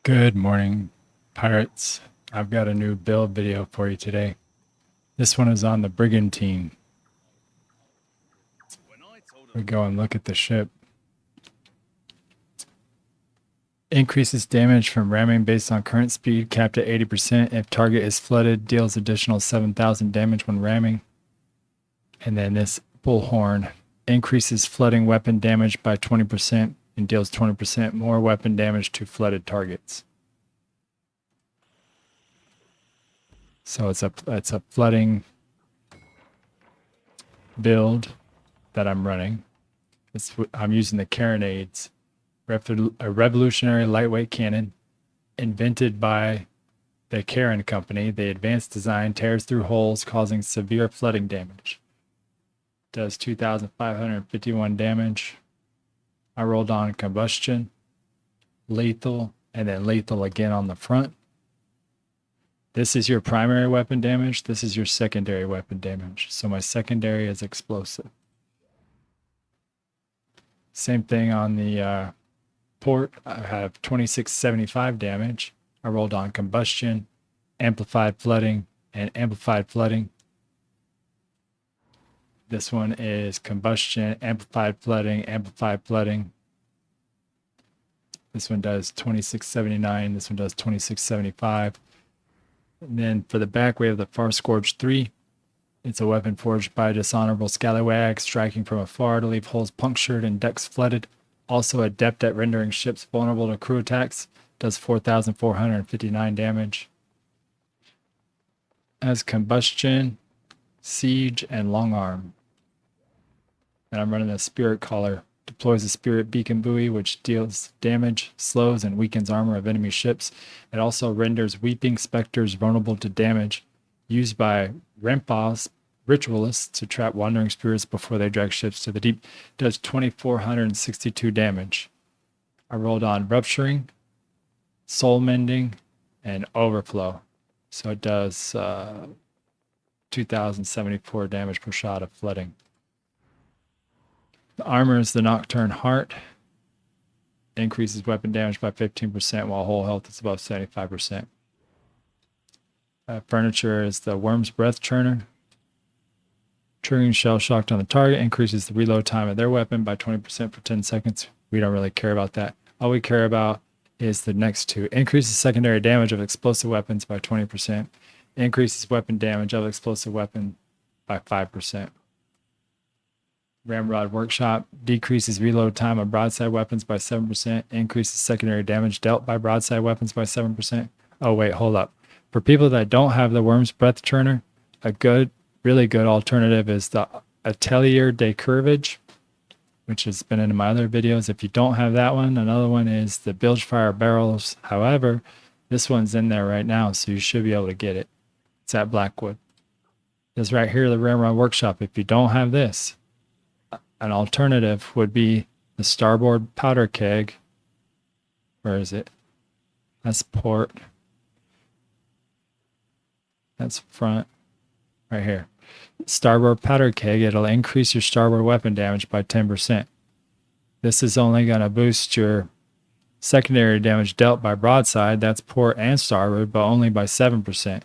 Good morning, pirates. I've got a new build video for you today. This one is on the Brigantine. We go and look at the ship. Increases damage from ramming based on current speed, capped at 80%. If target is flooded, deals additional 7,000 damage when ramming. And then this bullhorn increases flooding weapon damage by 20% and deals 20% more weapon damage to flooded targets. So it's a flooding build that I'm running. I'm using the Carronades, a revolutionary lightweight cannon invented by the Carron Company. The advanced design tears through holes, causing severe flooding damage. Does 2,551 damage. I rolled on combustion, lethal, and then lethal again on the front. This is your primary weapon damage. This is your secondary weapon damage. So my secondary is explosive. Same thing on the port. I have 2675 damage. I rolled on combustion, amplified flooding, and amplified flooding. This one is combustion, amplified flooding, amplified flooding. This one does 2679. This one does 2675. And then for the back, we have the Far Scourge 3. It's a weapon forged by a dishonorable scallywag, striking from afar to leave holes punctured and decks flooded. Also adept at rendering ships vulnerable to crew attacks. Does 4,459 damage. Has combustion, siege, and long arm. And I'm running a spirit collar. Deploys a spirit beacon buoy, which deals damage, slows, and weakens armor of enemy ships. It also renders weeping specters vulnerable to damage, used by Rempah's ritualists to trap wandering spirits before they drag ships to the deep. Does 2,462 damage. I rolled on rupturing, soul mending, and overflow. So it does 2,074 damage per shot of flooding. The armor is the Nocturne Heart. Increases weapon damage by 15% while whole health is above 75%. Furniture is the Worm's Breath Churner. Triggering shell shocked on the target increases the reload time of their weapon by 20% for 10 seconds. We don't really care about that. All we care about is the next two. Increases secondary damage of explosive weapons by 20%. Increases weapon damage of explosive weapon by 5%. Ramrod Workshop decreases reload time of broadside weapons by 7%, increases secondary damage dealt by broadside weapons by 7%. Oh, wait, hold up. For people that don't have the Worm's Breath Churner, a really good alternative is the Atelier de Curvage, which has been in my other videos. If you don't have that one, another one is the Bilgefire Barrels. However, this one's in there right now, so you should be able to get it. It's at Blackwood. This right here, the Ramrod Workshop. If you don't have this, an alternative would be the starboard powder keg. Where is it? That's port. That's front. Right here. Starboard powder keg. It'll increase your starboard weapon damage by 10%. This is only going to boost your secondary damage dealt by broadside. That's port and starboard, but only by 7%.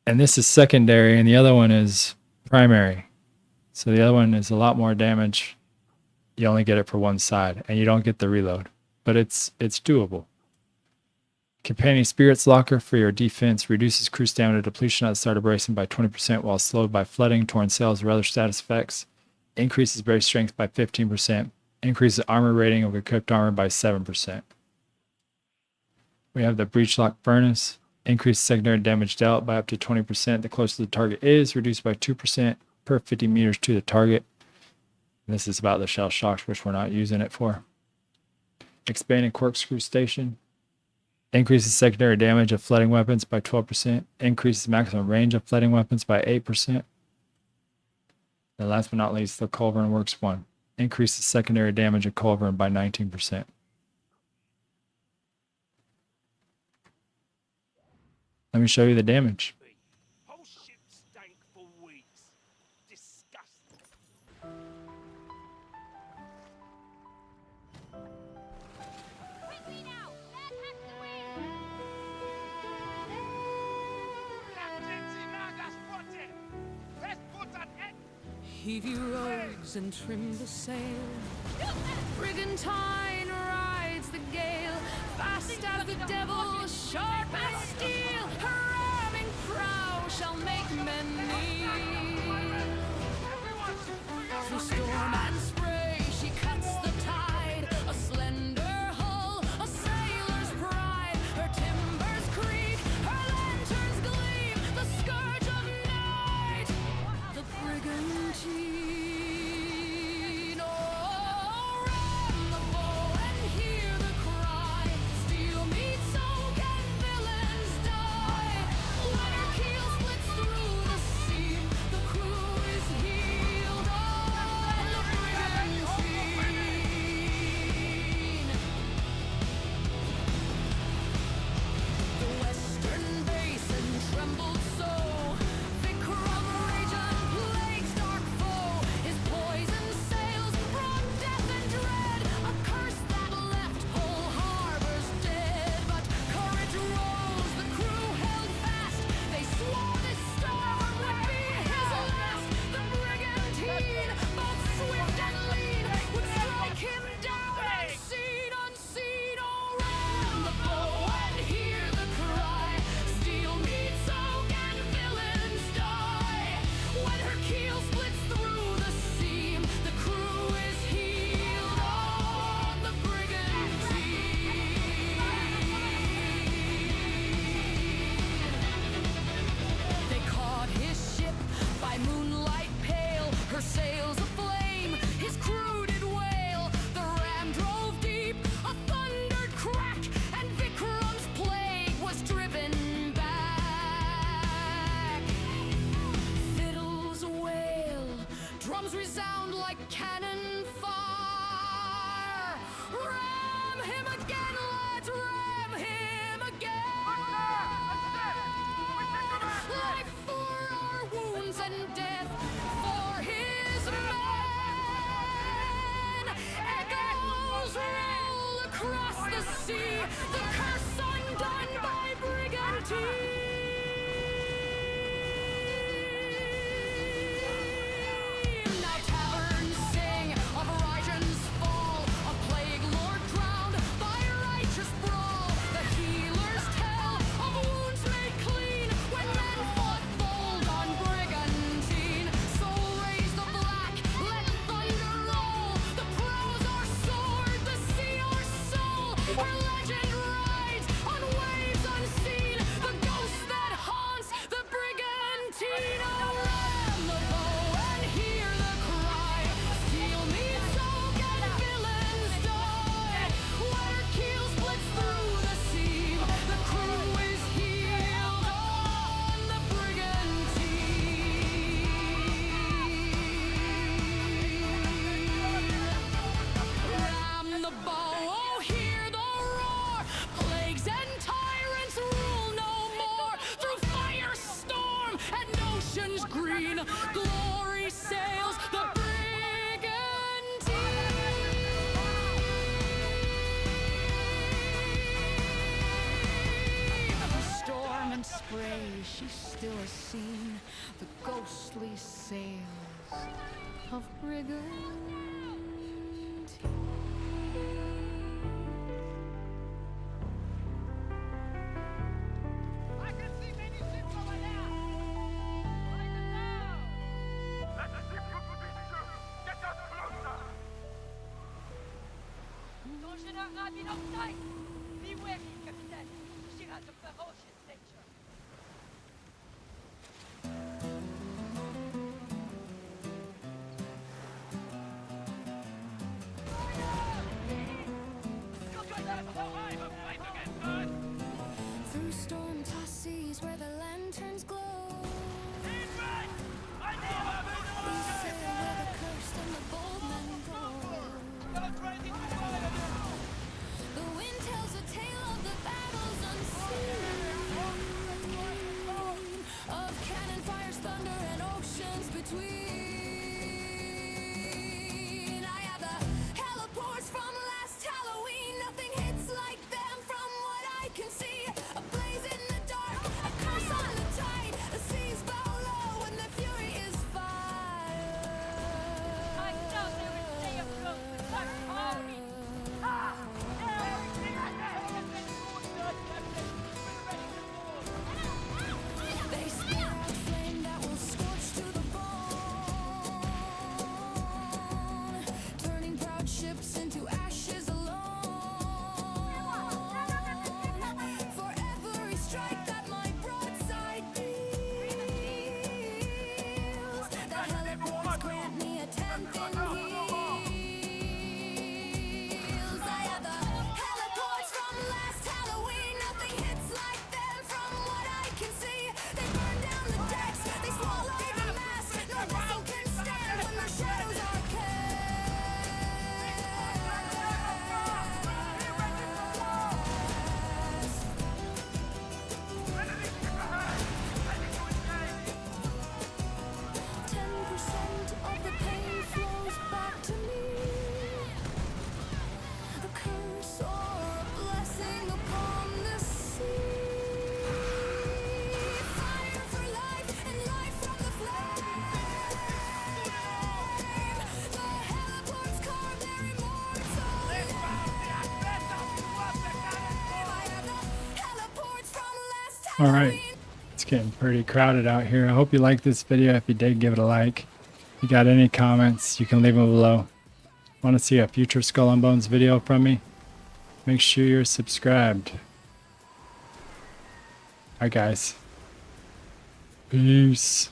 And this is secondary, and the other one is primary. So the other one is a lot more damage. You only get it for one side, and you don't get the reload. But it's doable. Companion Spirits Locker for your defense reduces crew stamina depletion at the start of bracing by 20% while slowed by flooding, torn sails, or other status effects. Increases brace strength by 15%. Increases armor rating of equipped armor by 7%. We have the Breachlock Furnace. Increases secondary damage dealt by up to 20%. The closer the target is, reduced by 2% per 50 meters to the target. And this is about the shell shocks, which we're not using it for. Expanded Corkscrew Station. Increases secondary damage of flooding weapons by 12%. Increases maximum range of flooding weapons by 8%. And last but not least, the Culverin Works 1. Increases secondary damage of Culverin by 19%. Let me show you the damage. Whole ship stank for weeks. Disgusting. Quickly now! That Heave your oars and trim the sail. Brigantine rides the gale, fast as the devil, sharp as steel. Her ramming prow shall make men kneel. Through storm and spray she cuts the tide, a slender hull, a sailor's pride. Her timbers creak, her lanterns gleam, the scourge of night, the Brigantine. Oh, ram the bow and hear the cry. Steel meets so can villains die. When her keel splits through the seam, the crew is healed on the Brigantine. The western basin trembled so. Vikram Rajan, plague's dark foe. His poison sails brought death and dread, a curse that left whole harbors dead. But courage rose, the crew held fast. They swore this storm would be his last. The Brigantine, both swift and lean, would strike him down unseen, unseen. Oh, ram the bow and hear the cry. Steel meets oak and villains die. When her keel splits through the seam, the crew is healed on the Brigantine. They caught his ship by moonlight pale, her sails aflame, his crew did wail. The ram drove deep, a thundered crack, and Vikram's plague was driven back. Fiddles wail, drums resound like cannon fire. Ram him again, lads, ram him again. Life for our wounds and death for his men. Echoes roll across the sea, the curse undone by Brigantine. Now taverns sing of Rajan's fall, a plague lord drowned by righteous brawl. The healers tell of wounds made clean when men fought bold on Brigantine. So raise the black, let thunder roll. The prows are sword, the sea our soul. Her legend rides on waves unseen, the ghost that haunts the Brigantine. Oh, ram the bow and hear the cry. Steel meets oak and villains die. When her keel splits through the seam, the crew is healed on the Brigantine. Ram the bow, oh hear the roar. Plagues and tyrants rule no more. Through fire, storm, and oceans green, glory sails the Brigantine. Through storm and spray she's still is seen, the ghostly sails of Brigantine. I can see many ships over there. Right now. Let the ship you to be sure. Get us closer. Don't not been uptight. Be wary, Captain. She has a ferocious nature. Through storm-tossed seas where the lanterns glow, we sail where the cursed and the bold men go. The wind tells a tale of the battles unseen. All right. It's getting pretty crowded out here. I hope you liked this video. If you did, give it a like. If you got any comments, you can leave them below. Want to see a future Skull and Bones video from me? Make sure you're subscribed. Alright guys. Peace.